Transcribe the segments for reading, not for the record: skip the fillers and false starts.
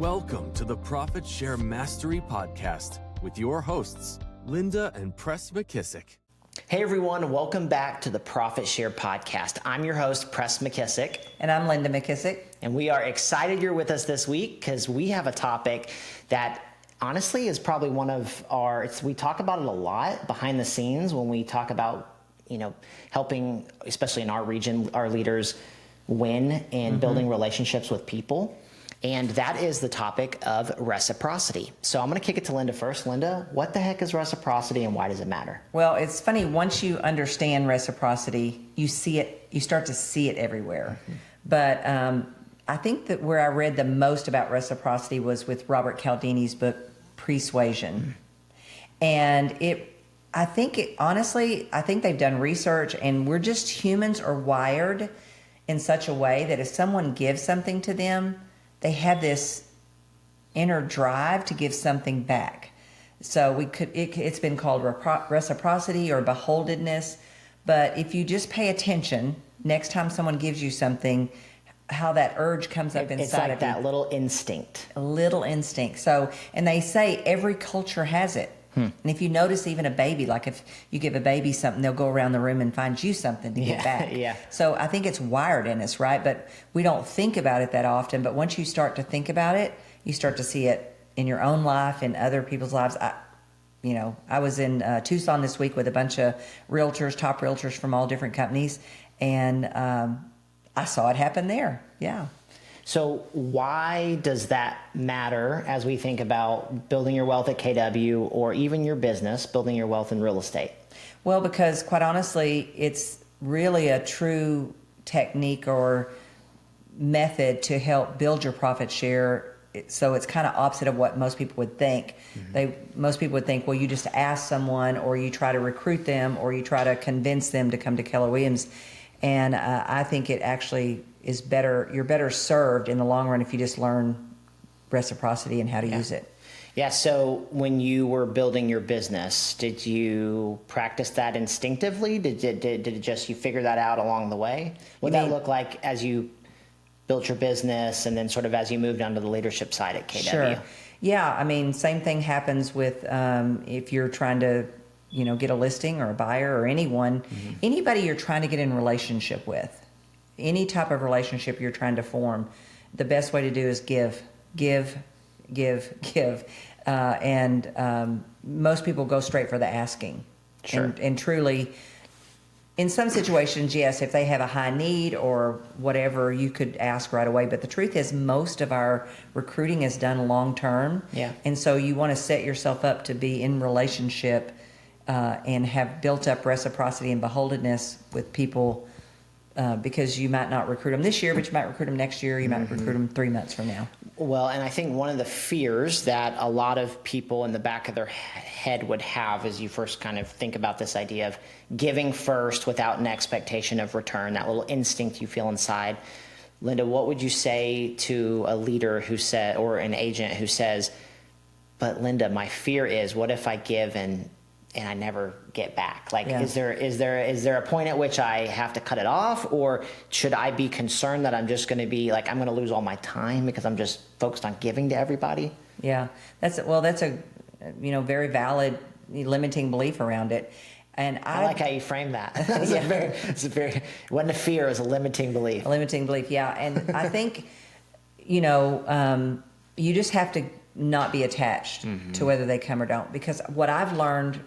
Welcome to the Profit Share Mastery Podcast with your hosts, Linda and Press McKissack. Hey everyone, welcome back to the Profit Share Podcast. I'm your host, Press McKissack. And I'm Linda McKissack. And we are excited you're with us this week because we have a topic that honestly is probably one of we talk about it a lot behind the scenes when we talk about, helping, especially in our region, our leaders win and building relationships with people. And that is the topic of reciprocity. So I'm going to kick it to Linda first. Linda, what the heck is reciprocity and why does it matter? Well, it's funny. Once you understand reciprocity, you see it. You start to see it everywhere. But I think that where I read the most about reciprocity was with Robert Cialdini's book, Persuasion. And honestly, I think they've done research, and we're just humans are wired in such a way that if someone gives something to them, they have this inner drive to give something back. So it's been called reciprocity or beholdenness. But if you just pay attention, next time someone gives you something, how that urge comes up inside of you. It's like that little instinct. A little instinct. So, and they say every culture has it. And if you notice even a baby, like if you give a baby something, they'll go around the room and find you something to give back. Yeah. So I think it's wired in us, right? But we don't think about it that often. But once you start to think about it, you start to see it in your own life, in other people's lives. I was in Tucson this week with a bunch of realtors, top realtors from all different companies. And I saw it happen there. Yeah. So why does that matter as we think about building your wealth at KW or even your business, building your wealth in real estate? Well, because quite honestly, it's really a true technique or method to help build your profit share. So it's kind of opposite of what most people would think. Most people would think, well, you just ask someone or you try to recruit them or you try to convince them to come to Keller Williams. And I think it actually is better. You're better served in the long run if you just learn reciprocity and how to use it. Yeah. So when you were building your business, did you practice that instinctively? Did it just you figure that out along the way? What did that look like as you built your business and then sort of as you moved onto the leadership side at KW? Sure. Yeah. I mean, same thing happens with if you're trying to get a listing or a buyer or anybody you're trying to get in relationship with. Any type of relationship you're trying to form, the best way to do is give. And most people go straight for the asking. Sure. And truly, in some situations, yes, if they have a high need or whatever, you could ask right away. But the truth is, most of our recruiting is done long term. Yeah. And so you want to set yourself up to be in relationship and have built up reciprocity and beholdenness with people. Because you might not recruit them this year, but you might recruit them next year. You might recruit them 3 months from now. Well, and I think one of the fears that a lot of people in the back of their head would have as you first kind of think about this idea of giving first without an expectation of return, that little instinct you feel inside. Linda, what would you say to a leader who said, or an agent who says, but Linda, my fear is, what if I give and I never get back? Is there a point at which I have to cut it off, or should I be concerned that I'm just going to be I'm going to lose all my time because I'm just focused on giving to everybody? Yeah, that's a very valid limiting belief around it. And I like how you frame that. It wasn't a fear, it was a limiting belief. A limiting belief, yeah. And I think you just have to not be attached to whether they come or don't, because what I've learned.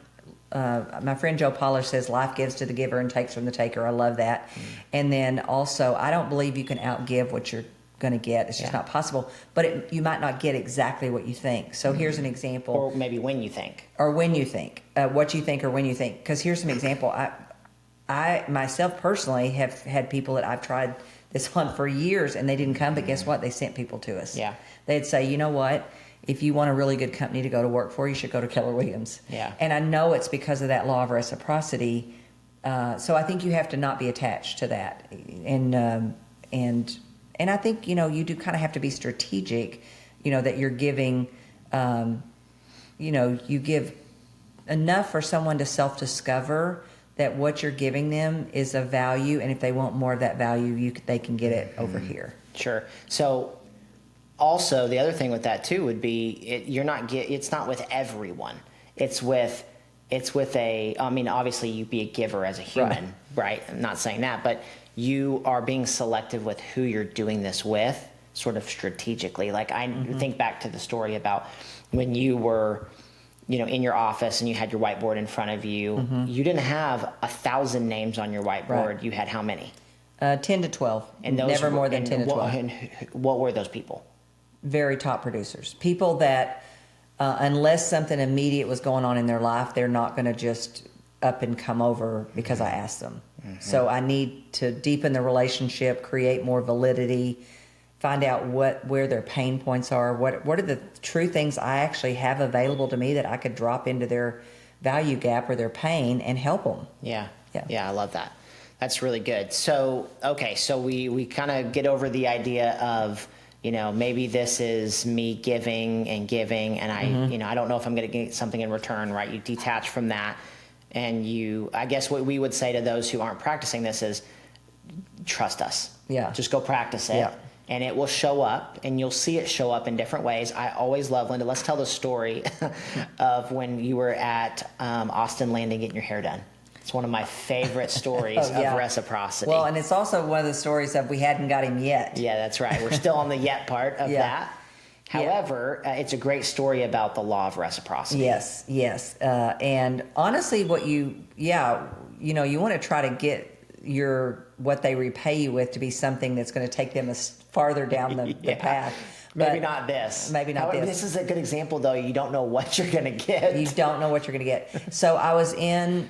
My friend Joe Polish says life gives to the giver and takes from the taker. I love that. And then also, I don't believe you can outgive what you're going to get. It's just not possible. But you might not get exactly what you think. So here's an example. Or maybe when you think. Or when you think. What you think or when you think. Because here's some example. I myself personally have had people that I've tried this on for years and they didn't come. But guess what? They sent people to us. Yeah. They'd say, you know what? If you want a really good company to go to work for, you should go to Keller Williams. Yeah. And I know it's because of that law of reciprocity. So I think you have to not be attached to that. And I think, you do kind of have to be strategic, that you're giving, you give enough for someone to self-discover that what you're giving them is of value. And if they want more of that value, they can get it over here. Sure. So also, the other thing with that too would be it's not with everyone. It's with I mean, obviously you'd be a giver as a human, right? I'm not saying that, but you are being selective with who you're doing this with, sort of strategically. Like I think back to the story about when you were, in your office and you had your whiteboard in front of you. You didn't have 1,000 names on your whiteboard. Right. You had how many? 10 to 12. And those never more than 10 to 12. And what were those people? Very top producers. People that, unless something immediate was going on in their life, they're not going to just up and come over because I asked them. So I need to deepen the relationship, create more validity, find out where their pain points are, what are the true things I actually have available to me that I could drop into their value gap or their pain and help them. Yeah, I love that. That's really good. So, okay, so we kind of get over the idea of, maybe this is me giving, and I don't know if I'm going to get something in return, right? You detach from that. And I guess what we would say to those who aren't practicing this is, trust us. Yeah. Just go practice it. Yeah. And it will show up, and you'll see it show up in different ways. I always love, Linda, let's tell the story of when you were at Austin Landing getting your hair done. It's one of my favorite stories of reciprocity. Well, and it's also one of the stories of we hadn't got him yet. Yeah, that's right. We're still on the yet part of that. However, it's a great story about the law of reciprocity. Yes. And honestly, what you want to try to get what they repay you with to be something that's going to take them farther down the path. Maybe not this. This is a good example, though. You don't know what you're going to get. You don't know what you're going to get. So I was in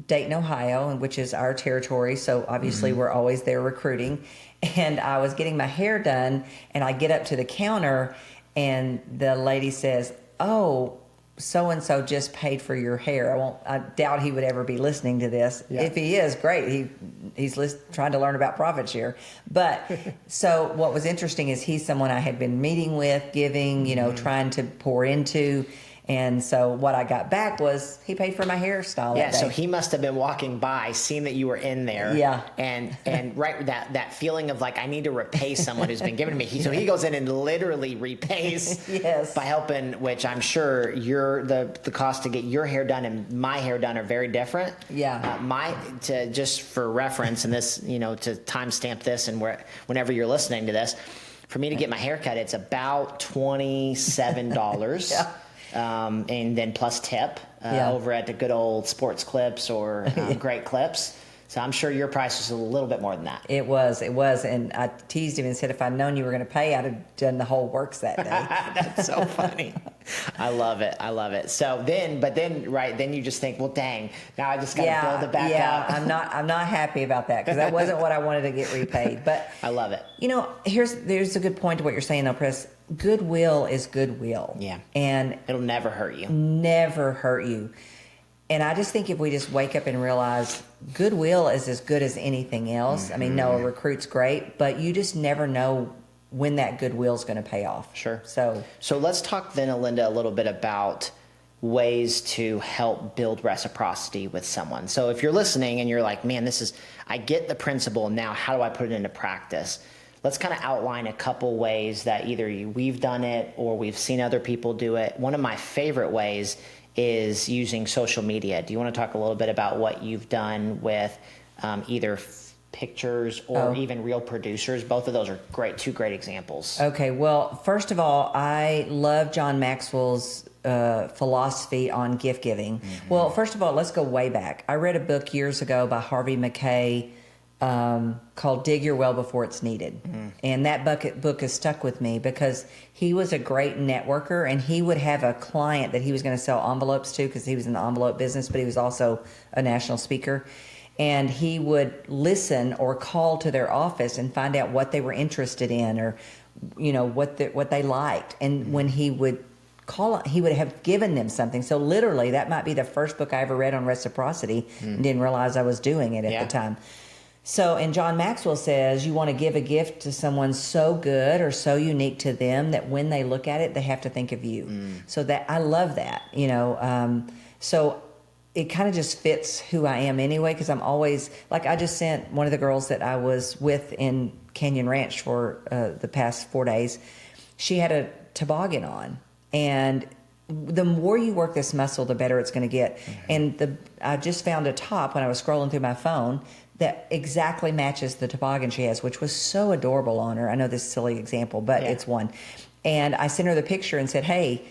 Dayton, Ohio, which is our territory. So obviously we're always there recruiting. And I was getting my hair done, and I get up to the counter, and the lady says, "Oh, so-and-so just paid for your hair." I doubt he would ever be listening to this. Yeah. If he is, great. He's trying to learn about profit share. But so what was interesting is he's someone I had been meeting with, giving, trying to pour into. And so what I got back was he paid for my hairstyle. Yeah, so he must have been walking by, seeing that you were in there. Yeah. And right, that feeling of like, I need to repay someone who's been giving to me. So he goes in and literally repays by helping, which I'm sure the cost to get your hair done and my hair done are very different. Yeah. Just for reference, and this, to timestamp this and whenever you're listening to this, for me to get my hair cut, it's about $27. Yeah. And then plus tip over at the good old Sports Clips or Great Clips. So I'm sure your price was a little bit more than that. It was. And I teased him and said, if I'd known you were going to pay, I'd have done the whole works that day. That's so funny. I love it. So then you just think, well, dang, now I just got to build it back up. I'm not happy about that because that wasn't what I wanted to get repaid. But I love it. There's a good point to what you're saying though, Chris. Goodwill is goodwill. Yeah. And it'll never hurt you. Never hurt you. And I just think if we just wake up and realize goodwill is as good as anything else. I mean, no, a recruit's great, but you just never know when that goodwill is going to pay off. Sure. So let's talk then, Linda, a little bit about ways to help build reciprocity with someone. So if you're listening and you're like, man, I get the principle. Now, how do I put it into practice? Let's kind of outline a couple ways that either we've done it or we've seen other people do it. One of my favorite ways is using social media. Do you want to talk a little bit about what you've done with either pictures or even real producers? Both of those are two great examples. Okay, well, first of all, I love John Maxwell's philosophy on gift giving. Well, first of all, let's go way back. I read a book years ago by Harvey McKay called Dig Your Well Before It's Needed. And that book has stuck with me because he was a great networker, and he would have a client that he was going to sell envelopes to because he was in the envelope business, but he was also a national speaker. And he would listen or call to their office and find out what they were interested in or, what they liked. And when he would call, he would have given them something. So literally that might be the first book I ever read on reciprocity and didn't realize I was doing it at the time. So, and John Maxwell says you want to give a gift to someone so good or so unique to them that when they look at it, they have to think of you. So that I love that, so it kind of just fits who I am anyway, because I'm always, like I just sent one of the girls that I was with in Canyon Ranch for the past 4 days. she had a toboggan on, and the more you work this muscle, the better it's going to get. And I just found a top when I was scrolling through my phone that exactly matches the toboggan she has, which was so adorable on her. I know this is a silly example, but it's one. And I sent her the picture and said, hey,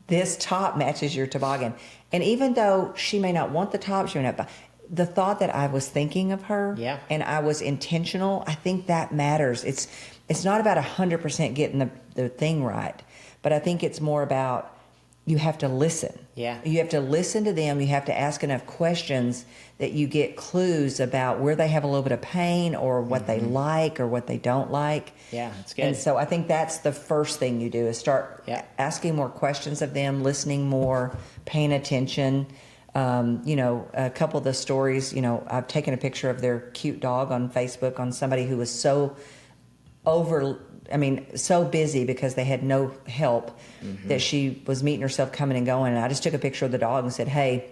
this top matches your toboggan. And even though she may not want the top, she may not buy, the thought that I was thinking of her and I was intentional, I think that matters. It's not about 100% getting the thing right, but I think it's more about you have to listen. Yeah. You have to listen to them. You have to ask enough questions that you get clues about where they have a little bit of pain or what they like or what they don't like. Yeah, that's good. And so I think that's the first thing you do is start asking more questions of them, listening more, paying attention. A couple of the stories, I've taken a picture of their cute dog on Facebook on somebody who was so so busy because they had no help that she was meeting herself coming and going. And I just took a picture of the dog and said, hey,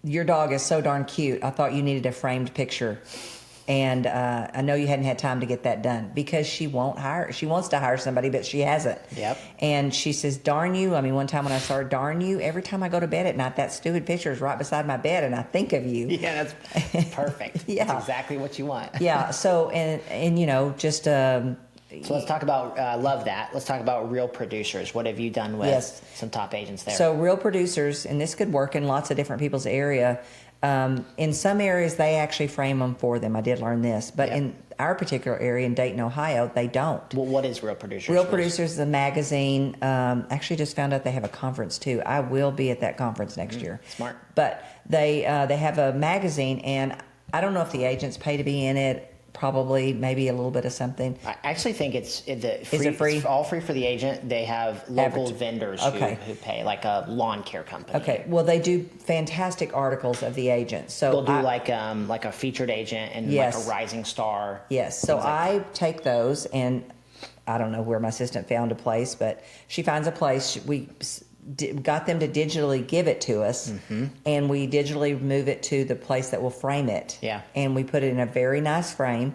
your dog is so darn cute. I thought you needed a framed picture. And I know you hadn't had time to get that done because she wants to hire somebody, but she hasn't. Yep. And she says, darn you. I mean, one time when I saw her, darn you, every time I go to bed at night, that stupid picture is right beside my bed and I think of you. Yeah, that's perfect. That's exactly what you want. Yeah. So, So let's talk about, love that. Let's talk about real producers. What have you done with some top agents there? So real producers, and this could work in lots of different people's area. In some areas, they actually frame them for them. I did learn this. But in our particular area in Dayton, Ohio, they don't. Well, what is Real Producers? Real Producers is a magazine. Actually just found out they have a conference too. I will be at that conference next year. Smart. But they have a magazine, and I don't know if the agents pay to be in it. Probably, maybe a little bit of something. I actually think it's free. Is it free? It's all free for the agent. They have local vendors who pay, like a lawn care company. Okay. Well, they do fantastic articles of the agent. So they'll do like a featured agent and like a rising star. Yes. So I take those, and I don't know where my assistant found a place, but she finds a place. We got them to digitally give it to us, and we digitally move it to the place that will frame it. Yeah. And we put it in a very nice frame.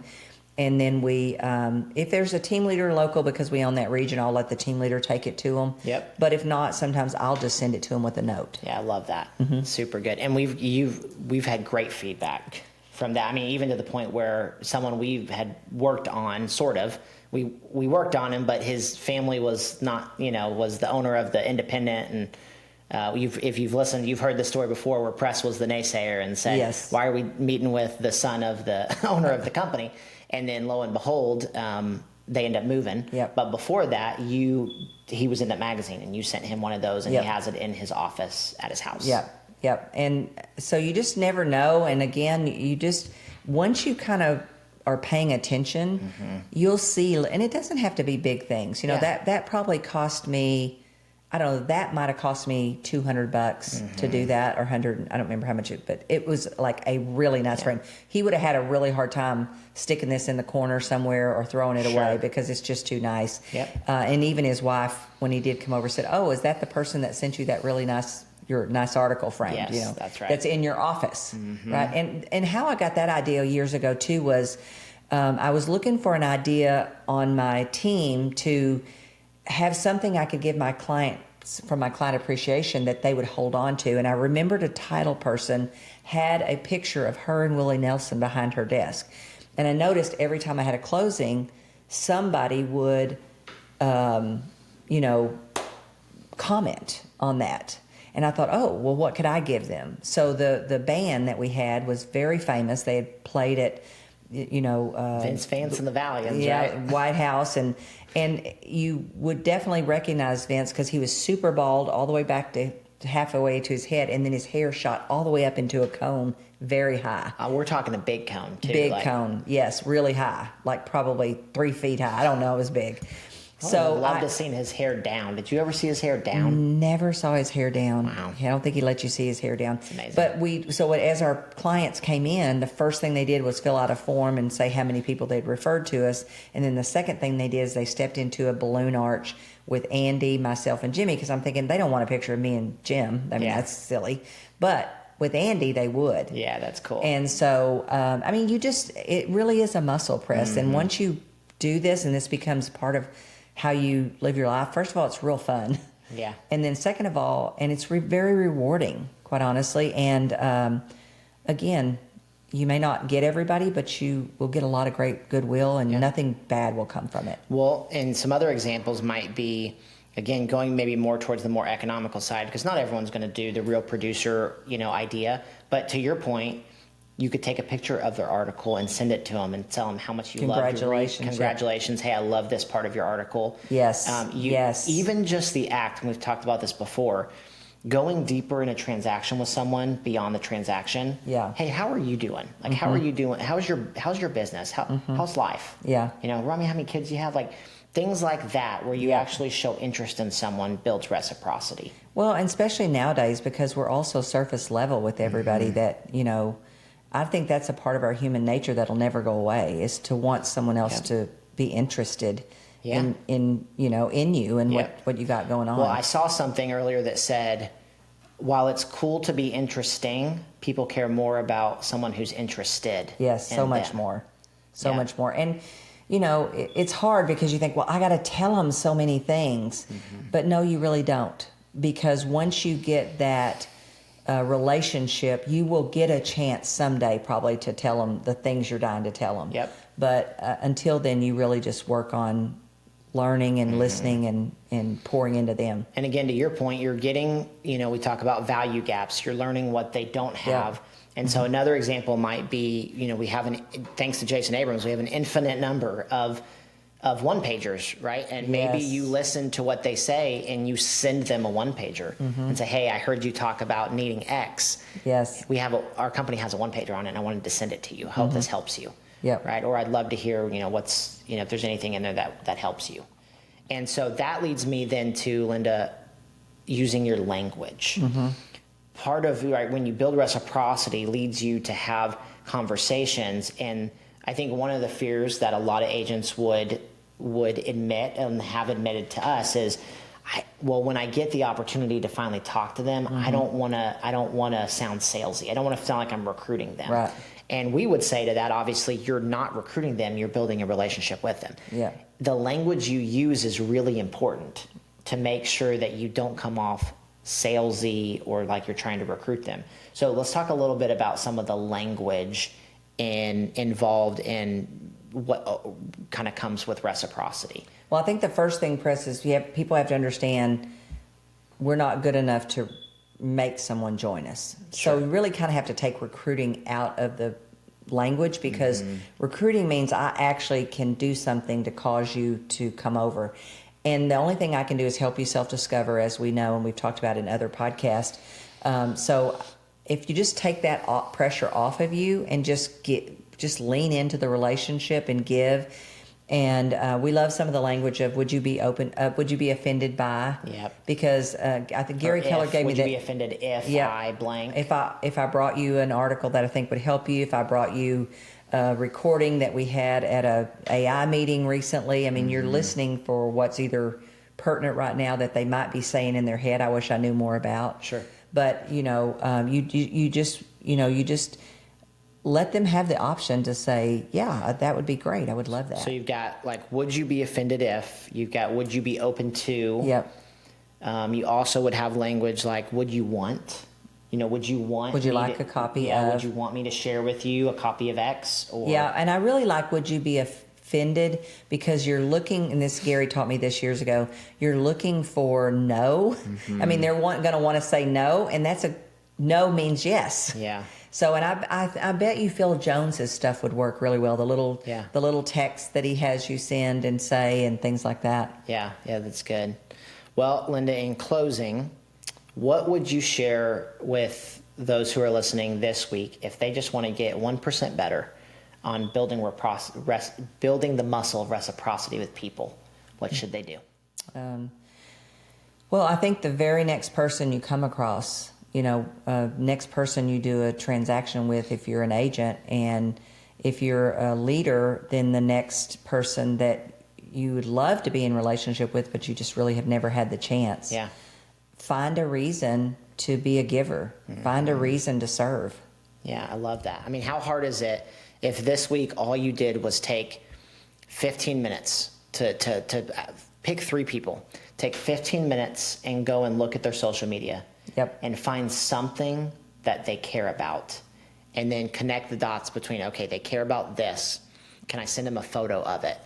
And then we, if there's a team leader local, because we own that region, I'll let the team leader take it to them. Yep. But if not, sometimes I'll just send it to them with a note. Yeah, I love that. Super good. And we've had great feedback from that. I mean, even to the point where someone we've had worked on, sort of, we worked on him, but his family was not, was the owner of the independent. And if you've listened, you've heard the story before where Press was the naysayer and said, why are we meeting with the son of the owner of the company? And then lo and behold, they end up moving. Yep. But before that, he was in that magazine and you sent him one of those, and he has it in his office at his house. Yep. And so you just never know. And again, once you kind of are paying attention, you'll see, and it doesn't have to be big things. That probably cost me, I don't know, that might have cost me $200 to do that, or 100. I don't remember how much but it was like a really nice frame. He would have had a really hard time sticking this in the corner somewhere or throwing it away because it's just too nice. Yep. And even his wife, when he did come over, said, "Oh, is that the person that sent you that really your nice article framed?" Yes, that's right. That's in your office, right? And how I got that idea years ago too was, I was looking for an idea on my team to have something I could give my clients from my client appreciation that they would hold on to. And I remembered a title person had a picture of her and Willie Nelson behind her desk. And I noticed every time I had a closing, somebody would, comment on that. And I thought, oh, well, what could I give them? So the band that we had was very famous. They had played at, Vince Vance and the Valiants, right? White House, and you would definitely recognize Vince because he was super bald all the way back to halfway to his head, and then his hair shot all the way up into a cone, very high. We're talking a big cone too. Big cone, yes, really high, like probably 3 feet high. I don't know, it was big. So I'd love to have seen his hair down. Did you ever see his hair down? Never saw his hair down. Wow. I don't think he let you see his hair down. That's amazing. But as our clients came in, the first thing they did was fill out a form and say how many people they'd referred to us. And then the second thing they did is they stepped into a balloon arch with Andy, myself, and Jimmy, because I'm thinking they don't want a picture of me and Jim. I mean, that's silly. But with Andy, they would. Yeah, that's cool. And so, it really is a muscle press. And once you do this and this becomes part of how you live your life. First of all, it's real fun. Yeah. And then second of all, and it's very rewarding, quite honestly. And again, you may not get everybody, but you will get a lot of great goodwill, and nothing bad will come from it. Well, and some other examples might be, again, going maybe more towards the more economical side, because not everyone's going to do the real producer, idea. But to your point, you could take a picture of their article and send it to them and tell them how much you love to read. Congratulations. Hey, I love this part of your article. Yes. Yes. Even just the act, and we've talked about this before, going deeper in a transaction with someone beyond the transaction. Yeah. Hey, how are you doing? Like, how are you doing? How's your business? How's life? Yeah. Remind me how many kids you have. Like, things like that, where you actually show interest in someone, builds reciprocity. Well, and especially nowadays, because we're also surface level with everybody, that, I think that's a part of our human nature that'll never go away, is to want someone else to be interested in you and what you got going on. Well, I saw something earlier that said, while it's cool to be interesting, people care more about someone who's interested. Yes, so much more. So much more. And, it's hard because you think, well, I got to tell them so many things. But no, you really don't. Because once you get that relationship, you will get a chance someday probably to tell them the things you're dying to tell them. Yep. But until then, you really just work on learning and listening and pouring into them. And again, to your point, you're getting, we talk about value gaps. You're learning what they don't have. Yeah. And so another example might be, we have thanks to Jason Abrams, we have an infinite number of one-pagers, right? And maybe you listen to what they say and you send them a one-pager and say, hey, I heard you talk about needing X. Yes. Our company has a one-pager on it, and I wanted to send it to you. Hope this helps you. Yeah. Right? Or I'd love to hear, if there's anything in there that helps you. And so that leads me then to, Linda, using your language. Part of, when you build reciprocity, leads you to have conversations. And I think one of the fears that a lot of agents would admit and have admitted to us is, when I get the opportunity to finally talk to them, I don't want to sound salesy. I don't want to sound like I'm recruiting them. Right. And we would say to that, obviously, you're not recruiting them, you're building a relationship with them. Yeah. The language you use is really important to make sure that you don't come off salesy or like you're trying to recruit them. So let's talk a little bit about some of the language involved in what kind of comes with reciprocity. Well, I think the first thing, Press, is people have to understand we're not good enough to make someone join us. Sure. So we really kind of have to take recruiting out of the language, because recruiting means I actually can do something to cause you to come over. And the only thing I can do is help you self-discover, as we know, and we've talked about in other podcasts. So if you just take that pressure off of you and just lean into the relationship and give. And we love some of the language of, would you be offended by? Yep. Because I think Gary Keller gave me that. Would you be offended if I blank? If I brought you an article that I think would help you, if I brought you a recording that we had at a AI meeting recently. I mean, you're listening for what's either pertinent right now that they might be saying in their head, I wish I knew more about. Sure. But, you just let them have the option to say, yeah, that would be great. I would love that. So you've got, would you be offended if? You've got, would you be open to? Yep. You also would have language like, would you want? Would you like a copy of? Would you want me to share with you a copy of X? Or? Yeah, and I really like, would you be offended? Because you're looking, and this Gary taught me this years ago, you're looking for no. I mean, they're going to want to say no, and that's no means yes. Yeah. So, and I bet you Phil Jones's stuff would work really well. The little text that he has you send and say and things like that. Yeah, that's good. Well, Linda, in closing, what would you share with those who are listening this week if they just want to get 1% better on building the muscle of reciprocity with people? What should they do? Well, I think the very next person you come across, next person you do a transaction with, if you're an agent, and if you're a leader, then the next person that you would love to be in relationship with, but you just really have never had the chance. Yeah. Find a reason to be a giver. Find a reason to serve. Yeah, I love that. I mean, how hard is it if this week all you did was take 15 minutes to pick 3 people, take 15 minutes and go and look at their social media. Yep. And find something that they care about. And then connect the dots between, okay, they care about this. Can I send them a photo of it?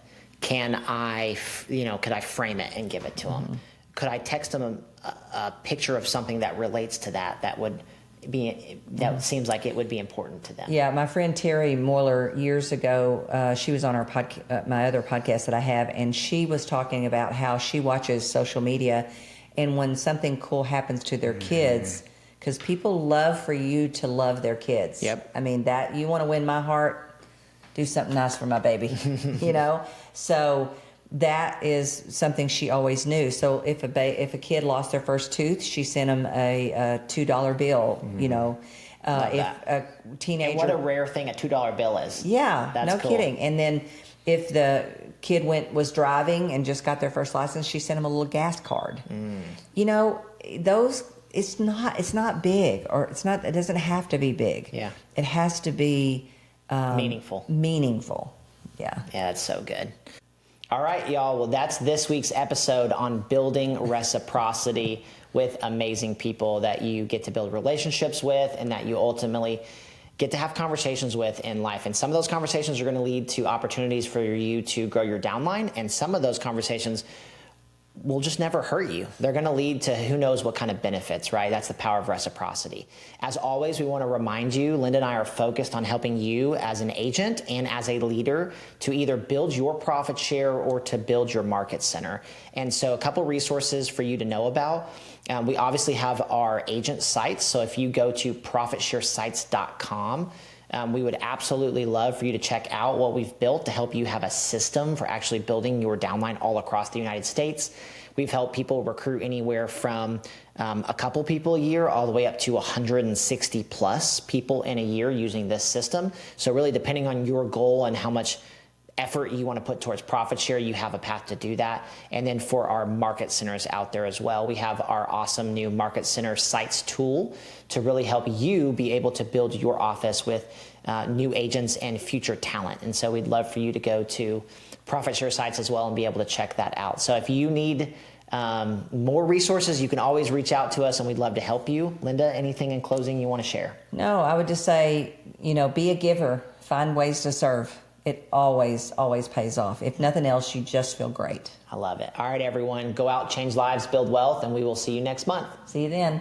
Can I, could I frame it and give it to them? Could I text them a picture of something that relates to that would be, that seems like it would be important to them? Yeah, my friend Terry Moeller years ago, she was on our my other podcast that I have, and she was talking about how she watches social media, and when something cool happens to their kids, because people love for you to love their kids. Yep. I mean, that you want to win my heart, do something nice for my baby, So that is something she always knew. So if a kid lost their first tooth, she sent them a $2 bill, if a teenager... And what a rare thing a $2 bill is. Yeah, That's no cool. kidding. And then if the kid was driving and just got their first license, she sent them a little gas card. Those... It's not big, or it doesn't have to be big. Yeah. It has to be meaningful. Yeah. Yeah, that's so good. All right, y'all. Well, that's this week's episode on building reciprocity with amazing people that you get to build relationships with and that you ultimately get to have conversations with in life. And some of those conversations are going to lead to opportunities for you to grow your downline. And some of those conversations will just never hurt you. They're going to lead to who knows what kind of benefits, right? That's the power of reciprocity. As always, we want to remind you, Linda and I are focused on helping you as an agent and as a leader to either build your profit share or to build your market center. And so a couple resources for you to know about. We obviously have our agent sites. So if you go to profitsharesites.com, we would absolutely love for you to check out what we've built to help you have a system for actually building your downline all across the United States. We've helped people recruit anywhere from a couple people a year all the way up to 160 plus people in a year using this system. So really, depending on your goal and how much effort you want to put towards profit share, you have a path to do that. And then for our market centers out there as well, we have our awesome new Market Center Sites tool to really help you be able to build your office with new agents and future talent. And so we'd love for you to go to Profit Share Sites as well and be able to check that out. So if you need more resources, you can always reach out to us and we'd love to help you. Linda, anything in closing you want to share? No, I would just say, be a giver, find ways to serve. It always, always pays off. If nothing else, you just feel great. I love it. All right, everyone, go out, change lives, build wealth, and we will see you next month. See you then.